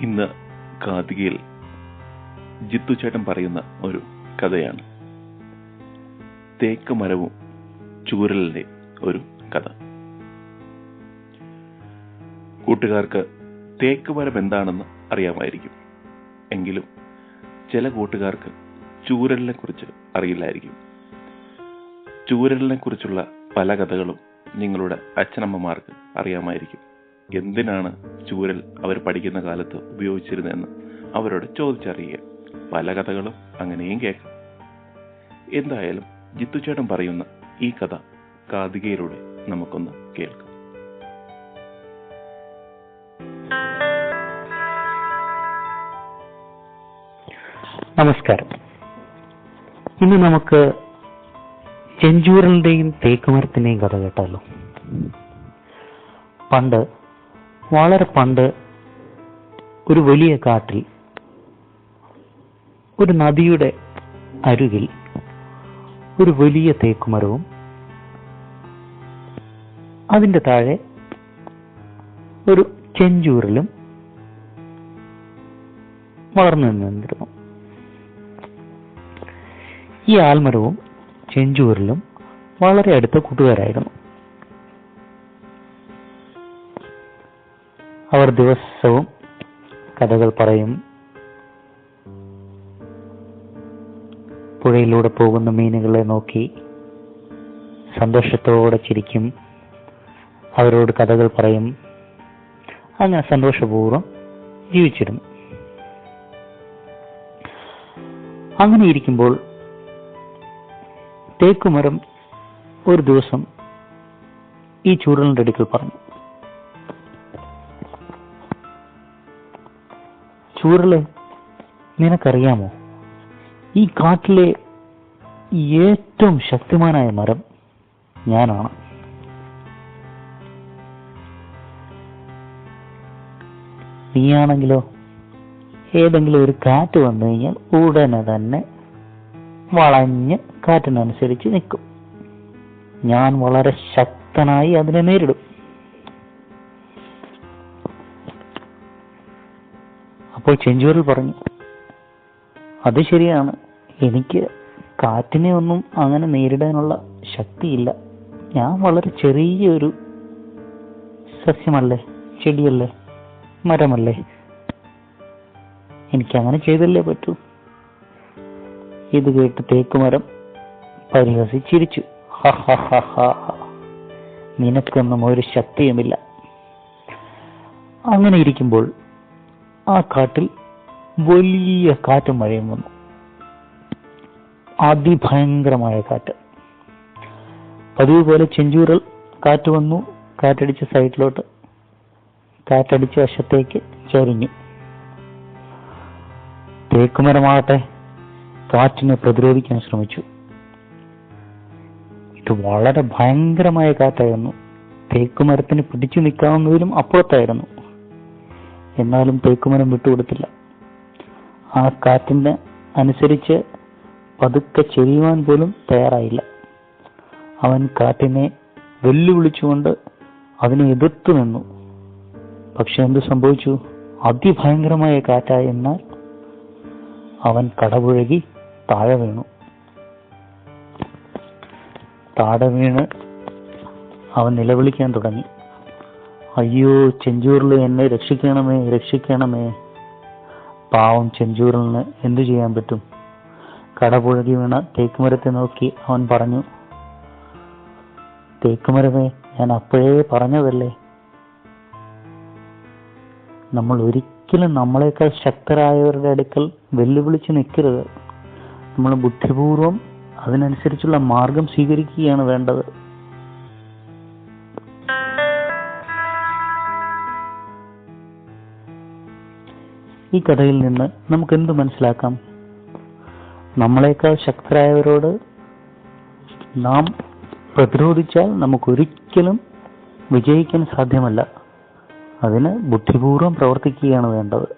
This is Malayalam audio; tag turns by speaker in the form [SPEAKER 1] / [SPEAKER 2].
[SPEAKER 1] ഇന്ന് കാതികയിൽ ജിത്തു ചേട്ടൻ പറയുന്ന ഒരു കഥയാണ്. തേക്ക് മരവും ചൂരലിന്റെ ഒരു കഥ. കൂട്ടുകാർക്ക് തേക്ക് മരം എന്താണെന്ന് അറിയാമായിരിക്കും. എങ്കിലും ചില കൂട്ടുകാർക്ക് ചൂരലിനെ കുറിച്ച് അറിയില്ലായിരിക്കും. ചൂരലിനെ കുറിച്ചുള്ള പല കഥകളും നിങ്ങളുടെ അച്ഛനമ്മമാർക്ക് അറിയാമായിരിക്കും. എന്തിനാണ് ചൂരൽ അവർ പഠിക്കുന്ന കാലത്ത് ഉപയോഗിച്ചിരുന്നതെന്ന് അവരോട് ചോദിച്ചറിയുക. പല കഥകളും അങ്ങനെയും കേൾക്കാം. എന്തായാലും ജിത്തുചേട്ടൻ പറയുന്ന ഈ കഥ കാതികയിലൂടെ നമുക്കൊന്ന് കേൾക്കാം.
[SPEAKER 2] നമസ്കാരം. ഇന്ന് നമുക്ക് ചെഞ്ചൂരലിന്റെയും തേക്കുമരത്തിന്റെയും കഥ കേട്ടാലോ. വളരെ പണ്ട് ഒരു വലിയ കാട്ടിൽ ഒരു നദിയുടെ അരികിൽ ഒരു വലിയ തേക്കുമരവും അതിന്റെ താഴെ ഒരു ചെഞ്ചൂരലും വളർന്നു നിന്നിരുന്നു. ഈ ആൽമരവും ചെഞ്ചൂരലും വളരെ അടുത്ത കൂട്ടുകാരായിരുന്നു. അവർ ദിവസവും കഥകൾ പറയും, പുഴയിലൂടെ പോകുന്ന മീനുകളെ നോക്കി സന്തോഷത്തോടെ ചിരിക്കും, അവരോട് കഥകൾ പറയും. അങ്ങനെ സന്തോഷപൂർവ്വം ജീവിച്ചിരുന്നു. അങ്ങനെ ഇരിക്കുമ്പോൾ തേക്കുമരം ഒരു ദിവസം ഈ ചൂരലിന്റെ അടുക്കൽ പറഞ്ഞു, ചൂരലെ, നിനക്കറിയാമോ, ഈ കാട്ടിലെ ഏറ്റവും ശക്തിമാനായ മരം ഞാനാണ്. നീയാണെങ്കിലോ ഏതെങ്കിലും ഒരു കാറ്റ് വന്നു കഴിഞ്ഞാൽ ഉടനെ തന്നെ വളഞ്ഞ് കാറ്റിനനുസരിച്ച് നിൽക്കും. ഞാൻ വളരെ ശക്തനായി അതിനെ നേരിടും. അപ്പോൾ ചെഞ്ചൂരൽ പറഞ്ഞു, അത് ശരിയാണ്, എനിക്ക് കാറ്റിനെ ഒന്നും അങ്ങനെ നേരിടാനുള്ള ശക്തിയില്ല. ഞാൻ വളരെ ചെറിയൊരു സസ്യമല്ലേ, ചെടിയല്ലേ, മരമല്ലേ, എനിക്കങ്ങനെ ചെയ്തല്ലേ പറ്റൂ. ഇത് കേട്ട് തേക്കുമരം പരിഹസിച്ചിരിച്ചു. നിനക്കൊന്നും ഒരു ശക്തിയുമില്ല. അങ്ങനെ ഇരിക്കുമ്പോൾ ആ കാട്ടിൽ വലിയ കാറ്റും മഴയും വന്നു. അതിഭയങ്കരമായ കാറ്റ്. പതിവ് പോലെ ചെഞ്ചൂരൽ കാറ്റ് വന്നു, കാറ്റടിച്ച സൈഡിലോട്ട്, കാറ്റടിച്ച വശത്തേക്ക് ചരിഞ്ഞു. തേക്കുമരമാകട്ടെ കാറ്റിനെ പ്രതിരോധിക്കാൻ ശ്രമിച്ചു. ഇത് വളരെ ഭയങ്കരമായ കാറ്റായിരുന്നു. തേക്കുമരത്തിന് പിടിച്ചു നിൽക്കാവുന്നതിലും അപ്പുറത്തായിരുന്നു. എന്നാലും തേക്കുമരം വിട്ടുകൊടുത്തില്ല. ആ കാറ്റിന് അനുസരിച്ച് പതുക്കെ ചെരിയുവാൻ പോലും തയ്യാറായില്ല. അവൻ കാറ്റിനെ വെല്ലുവിളിച്ചുകൊണ്ട് അതിനെ എതിർത്തു നിന്നു. പക്ഷെ എന്ത് സംഭവിച്ചു? അതിഭയങ്കരമായ കാറ്റായെന്നാൽ അവൻ കടപുഴകി താഴെ വീണു. താഴെ വീണ് അവൻ നിലവിളിക്കാൻ തുടങ്ങി, അയ്യോ ചെഞ്ചൂരൽ, എന്നെ രക്ഷിക്കണമേ, രക്ഷിക്കണമേ. പാവം ചെഞ്ചൂരലിന് എന്തു ചെയ്യാൻ പറ്റും? കടപുഴകി വീണ തേക്കുമരത്തെ നോക്കി അവൻ പറഞ്ഞു, തേക്കുമരമേ, ഞാൻ അപ്പോഴേ പറഞ്ഞതല്ലേ, നമ്മൾ ഒരിക്കലും നമ്മളെക്കാൾ ശക്തരായവരുടെ അടുക്കൽ വെല്ലുവിളിച്ച് നിൽക്കരുത്. നമ്മൾ ബുദ്ധിപൂർവം അതിനനുസരിച്ചുള്ള മാർഗം സ്വീകരിക്കുകയാണ് വേണ്ടത്. ഈ കഥയിൽ നിന്ന് നമുക്ക് എന്ത് മനസ്സിലാക്കാം? നമ്മളെക്കാൾ ശക്തരായവരോട് നാം പ്രതിരോധിച്ചാൽ നമുക്കൊരിക്കലും വിജയിക്കാൻ സാധ്യമല്ല. അതിന് ബുദ്ധിപൂർവം പ്രവർത്തിക്കുകയാണ് വേണ്ടത്.